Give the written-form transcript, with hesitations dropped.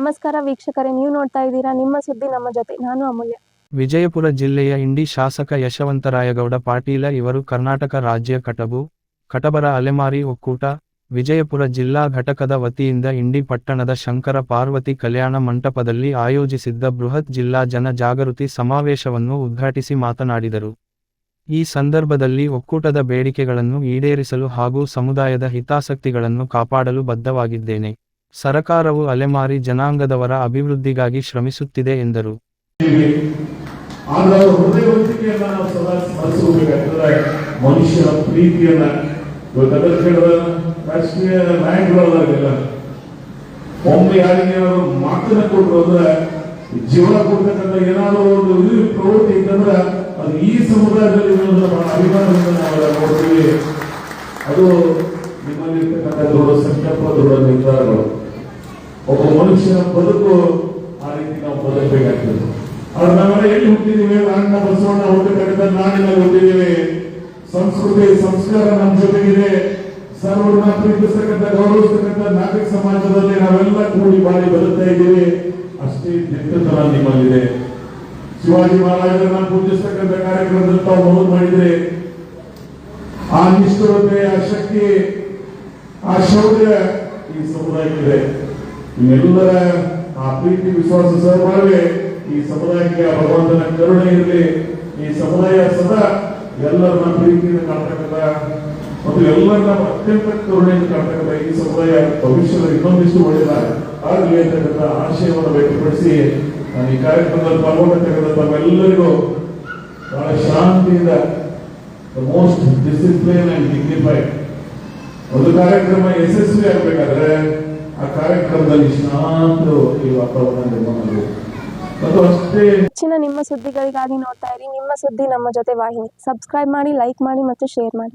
ನಮಸ್ಕಾರ ವೀಕ್ಷಕರೇ, ನೀವು ನೋಡ್ತಾ ಇದ್ದೀರಾ ನಿಮ್ಮ ಸುದ್ದಿ ನಮ್ಮ ಜೊತೆ. ನಾನು ಅಮೂಲ್ಯ. ವಿಜಯಪುರ ಜಿಲ್ಲೆಯ ಇಂಡಿ ಶಾಸಕ ಯಶವಂತರಾಯಗೌಡ ಪಾಟೀಲ ಇವರು ಕರ್ನಾಟಕ ರಾಜ್ಯ ಕಟಬರ ಅಲೆಮಾರಿ ಒಕ್ಕೂಟ ವಿಜಯಪುರ ಜಿಲ್ಲಾ ಘಟಕದ ವತಿಯಿಂದ ಇಂಡಿ ಪಟ್ಟಣದ ಶಂಕರ ಪಾರ್ವತಿ ಕಲ್ಯಾಣ ಮಂಟಪದಲ್ಲಿ ಆಯೋಜಿಸಿದ್ದ ಬೃಹತ್ ಜಿಲ್ಲಾ ಜನ ಜಾಗೃತಿ ಸಮಾವೇಶವನ್ನು ಉದ್ಘಾಟಿಸಿ ಮಾತನಾಡಿದರು. ಈ ಸಂದರ್ಭದಲ್ಲಿ ಒಕ್ಕೂಟದ ಬೇಡಿಕೆಗಳನ್ನು ಈಡೇರಿಸಲು ಹಾಗೂ ಸಮುದಾಯದ ಹಿತಾಸಕ್ತಿಗಳನ್ನು ಕಾಪಾಡಲು ಬದ್ಧವಾಗಿದ್ದೇನೆ. ಸರಕಾರವು ಅಲೆಮಾರಿ ಜನಾಂಗದವರ ಅಭಿವೃದ್ಧಿಗಾಗಿ ಶ್ರಮಿಸುತ್ತಿದೆ ಎಂದರು. ಮನುಷ್ಯನ ಪ್ರೀತಿಯನ್ನ ರಾಜಕೀಯ ನಾಯಕರಲ್ಲ, ಒಮ್ಮೆ ಯಾರಿಗೆ ಮಾತನ್ನ ಕೊಟ್ಟರು ಅಂದ್ರೆ ಜೀವನ ಕೊಡ್ತಕ್ಕಂಥ ಏನಾದರೂ ಒಂದು ಪ್ರವೃತ್ತಿ ಇತ್ತಂದ್ರೆ ಅದು ಈ ಸಮುದಾಯದಲ್ಲಿ ಅಭಿಮಾನದಿಂದ ನಾವೆಲ್ಲ ನೋಡ್ತೀವಿ. ಅದು ನಿಮ್ಮಲ್ಲಿ ಇರ್ತಕ್ಕಂಥ ದೊಡ್ಡ ಸಂಕಲ್ಪ, ದೊಡ್ಡ ನಿರ್ಧಾರಗಳು. ಒಬ್ಬ ಮನುಷ್ಯನ ಬದುಕು ಆ ರೀತಿ ನಾವು ಬದುಕಬೇಕಾಗ್ತದೆ. ಆದ್ರೆ ನಾವೆಲ್ಲ ಎಲ್ಲಿ ಹುಟ್ಟಿದೀವಿ? ಅಣ್ಣ ಬಸವಣ್ಣ ಹುಟ್ಟತಕ್ಕಂಥ ನಾಡಿನಲ್ಲಿ ಹುಟ್ಟಿದೀವಿ. ಸಂಸ್ಕೃತಿ ಸಂಸ್ಕಾರ ನಮ್ಮ ಜೊತೆಗಿದೆ. ಸರ್ವರನ್ನ ಪ್ರೀತಿಸ್ತಕ್ಕಂಥ ಗೌರವಿಸ್ತಕ್ಕಂಥ ನಾಗರಿಕ ಸಮಾಜದಲ್ಲಿ ನಾವೆಲ್ಲ ಕೂಡಿ ಬಾಳಿ ಬದುಕ್ತಾ ಇದ್ದೀವಿ. ಅಷ್ಟೇ ದಿಟ್ಟತನ ನಿಮ್ಮಲ್ಲಿದೆ. ಶಿವಾಜಿ ಮಹಾರಾಜರನ್ನ ಪೂಜಿಸ್ತಕ್ಕಂಥ ಕಾರ್ಯಕ್ರಮದಲ್ಲಿ ತಾವು ಮೊದಲು ಮಾಡಿದ್ರೆ ಆ ನಿಷ್ಠುರತೆ, ಆ ಶಕ್ತಿ, ಆ ಶೌರ್ಯ ಈ ಸಮುದಾಯಕ್ಕಿದೆ. ನಿಮ್ಮೆಲ್ಲರ ಆ ಪ್ರೀತಿ ವಿಶ್ವಾಸ ಸಹಬಾಳ್ವೆ ಈ ಸಮುದಾಯಕ್ಕೆ ಭಗವಂತನ ಕರುಣೆ ಇರಲಿ. ಈ ಸಮುದಾಯ ಸದಾ ಎಲ್ಲರನ್ನ ಪ್ರೀತಿಯಿಂದ ಕಾಣ್ತಕ್ಕಂಥ ಮತ್ತು ಎಲ್ಲರನ್ನ ಅತ್ಯಂತ ಕರುಣೆಯಿಂದ ಕಾಣ್ತಕ್ಕಂಥ ಈ ಸಮುದಾಯ ಭವಿಷ್ಯದ ಇನ್ನೊಂದಿಷ್ಟು ಒಳ್ಳೆಯದಾಗಲಿ ಅಂತಕ್ಕಂಥ ಆಶಯವನ್ನು ವ್ಯಕ್ತಪಡಿಸಿ ನಾನು ಈ ಕಾರ್ಯಕ್ರಮದಲ್ಲಿ ಪಾಲ್ಗೊಳ್ಳತಕ್ಕಂಥ ತಮ್ಮೆಲ್ಲರಿಗೂ ಬಹಳ ಶಾಂತಿಯಿಂದ ಮೋಸ್ಟ್ ಡಿಸಿಪ್ಲಿನ್ ಅಂಡ್ ಡಿಗ್ನಿಫೈಡ್ ಒಂದು ಕಾರ್ಯಕ್ರಮ ಯಶಸ್ವಿ ಆಗಬೇಕಾದ್ರೆ ಆ ಕಾರ್ಯಕ್ರಮದಲ್ಲಿ ಶಾಂತವಾಗಿ ವಾತಾವರಣ ನಿರ್ಮಾಣ ಆಗಬೇಕು. ಹೆಚ್ಚಿನ ನಿಮ್ಮ ಸುದ್ದಿಗಳಿಗಾಗಿ ನೋಡ್ತಾ ಇರಿ ನಿಮ್ಮ ಸುದ್ದಿ ನಮ್ಮ ಜೊತೆ ವಾಹಿನಿ. ಸಬ್ಸ್ಕ್ರೈಬ್ ಮಾಡಿ, ಲೈಕ್ ಮಾಡಿ ಮತ್ತು ಶೇರ್ ಮಾಡಿ.